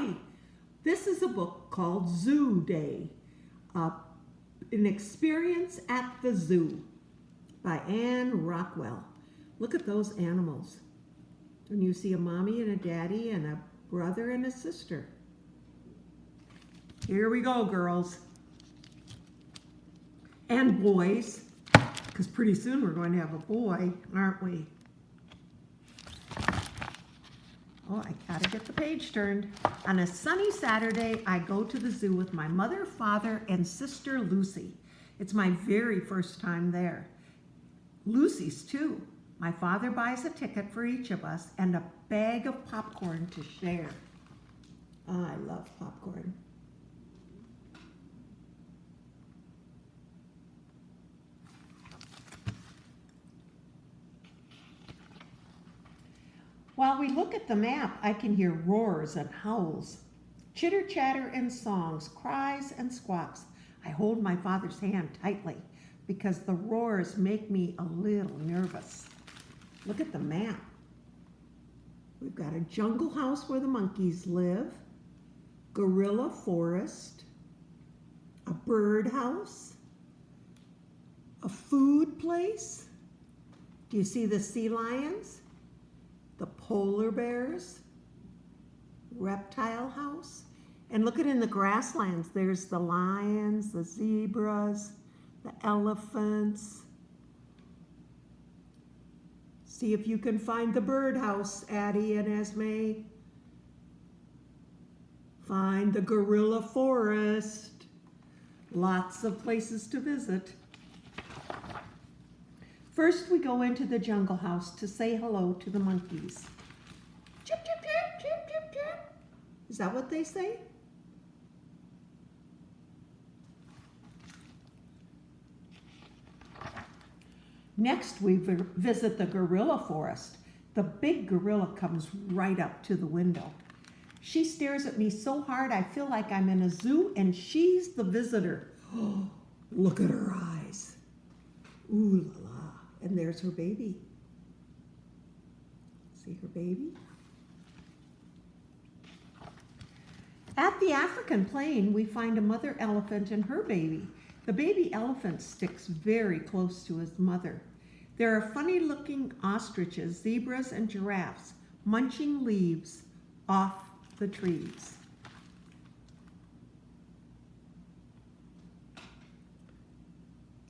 Hi! This is a book called Zoo Day, an experience at the zoo by Anne Rockwell. Look at those animals. And you see a mommy and a daddy and a brother and a sister. Here we go, girls. And boys, because pretty soon we're going to have a boy, aren't we? Oh, I gotta get the page turned. On a sunny Saturday, I go to the zoo with my mother, father, and sister Lucy. It's my very first time there. Lucy's too. My father buys a ticket for each of us and a bag of popcorn to share. Oh, I love popcorn. While we look at the map, I can hear roars and howls, chitter chatter and songs, cries and squawks. I hold my father's hand tightly because the roars make me a little nervous. Look at the map. We've got a jungle house where the monkeys live, gorilla forest, a bird house, a food place. Do you see the sea lions? The polar bears, reptile house, and look at in the grasslands, there's the lions, the zebras, the elephants. See if you can find the birdhouse, Addie and Esme. Find the gorilla forest. Lots of places to visit. First, we go into the jungle house to say hello to the monkeys. Chip, chip, chip, chip, chip, chip. Is that what they say? Next, we visit the gorilla forest. The big gorilla comes right up to the window. She stares at me so hard I feel like I'm in a zoo and she's the visitor. Oh, look at her eyes. Ooh la la. And there's her baby. See her baby? At the African plain, we find a mother elephant and her baby. The baby elephant sticks very close to his mother. There are funny-looking ostriches, zebras, and giraffes munching leaves off the trees.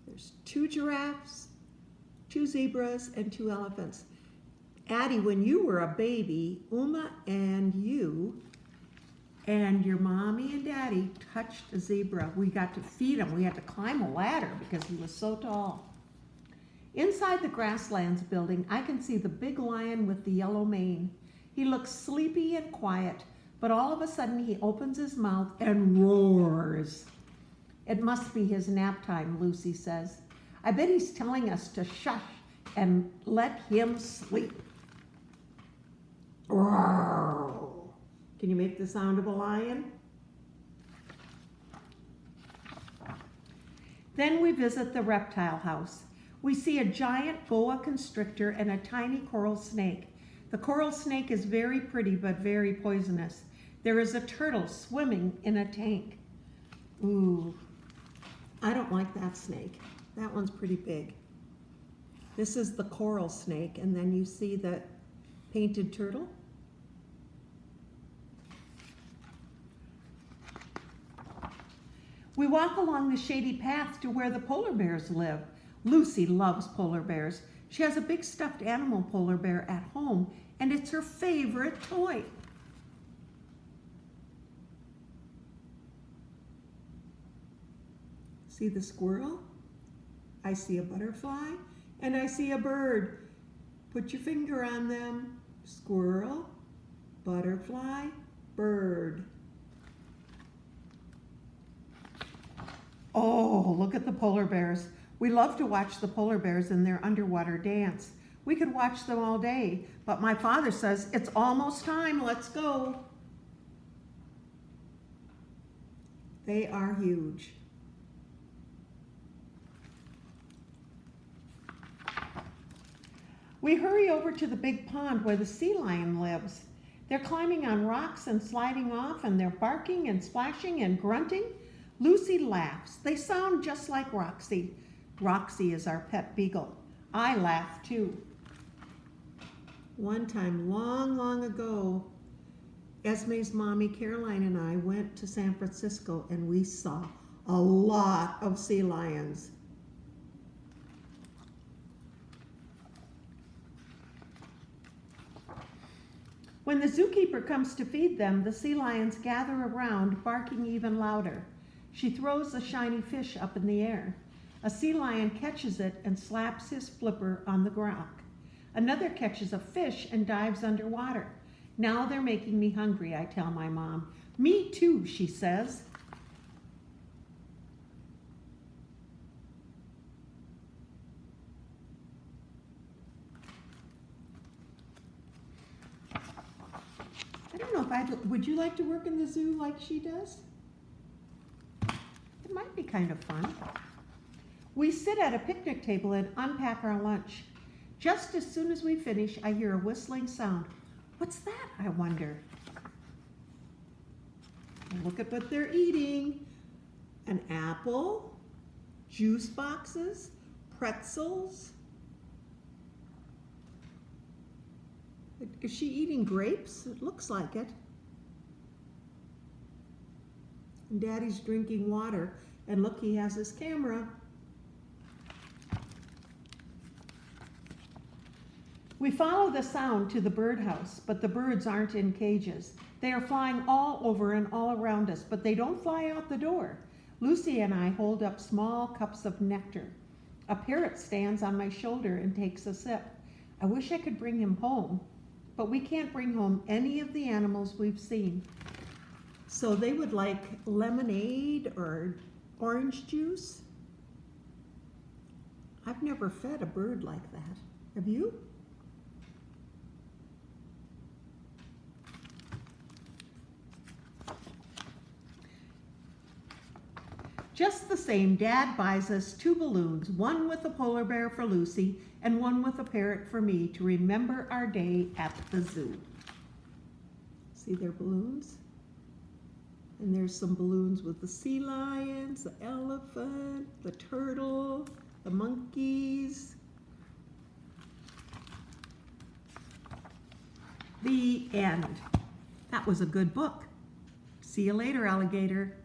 There's 2 giraffes, 2 zebras, and 2 elephants. Addie, when you were a baby, Uma and you and your mommy and daddy touched a zebra. We got to feed him. We had to climb a ladder because he was so tall. Inside the Grasslands building, I can see the big lion with the yellow mane. He looks sleepy and quiet, but all of a sudden he opens his mouth and roars. It must be his nap time, Lucy says. I bet he's telling us to shush and let him sleep. Roar. Can you make the sound of a lion? Then we visit the reptile house. We see a giant boa constrictor and a tiny coral snake. The coral snake is very pretty but very poisonous. There is a turtle swimming in a tank. Ooh, I don't like that snake. That one's pretty big. This is the coral snake, and then you see the painted turtle. We walk along the shady path to where the polar bears live. Lucy loves polar bears. She has a big stuffed animal polar bear at home, and it's her favorite toy. See the squirrel? I see a butterfly, and I see a bird. Put your finger on them. Squirrel, butterfly, bird. Oh, look at the polar bears. We love to watch the polar bears in their underwater dance. We could watch them all day, but my father says, it's almost time, let's go. They are huge. We hurry over to the big pond where the sea lion lives. They're climbing on rocks and sliding off, and they're barking and splashing and grunting. Lucy laughs. They sound just like Roxy. Roxy is our pet beagle. I laugh too. One time, long, long ago, Esme's mommy, Caroline, and I went to San Francisco, and we saw a lot of sea lions. When the zookeeper comes to feed them, the sea lions gather around, barking even louder. She throws a shiny fish up in the air. A sea lion catches it and slaps his flipper on the rock. Another catches a fish and dives underwater. Now they're making me hungry, I tell my mom. Me too, she says. I don't know if would you like to work in the zoo like she does? It might be kind of fun. We sit at a picnic table and unpack our lunch. Just as soon as we finish, I hear a whistling sound. What's that, I wonder? Look at what they're eating. An apple, juice boxes, pretzels. Is she eating grapes? It looks like it. And Daddy's drinking water. And look, he has his camera. We follow the sound to the birdhouse, but the birds aren't in cages. They are flying all over and all around us, but they don't fly out the door. Lucy and I hold up small cups of nectar. A parrot stands on my shoulder and takes a sip. I wish I could bring him home, but we can't bring home any of the animals we've seen. So they would like lemonade or orange juice. I've never fed a bird like that. Have you? Just the same, Dad buys us 2 balloons, one with a polar bear for Lucy and one with a parrot for me to remember our day at the zoo. See their balloons? And there's some balloons with the sea lions, the elephant, the turtle, the monkeys. The end. That was a good book. See you later, alligator.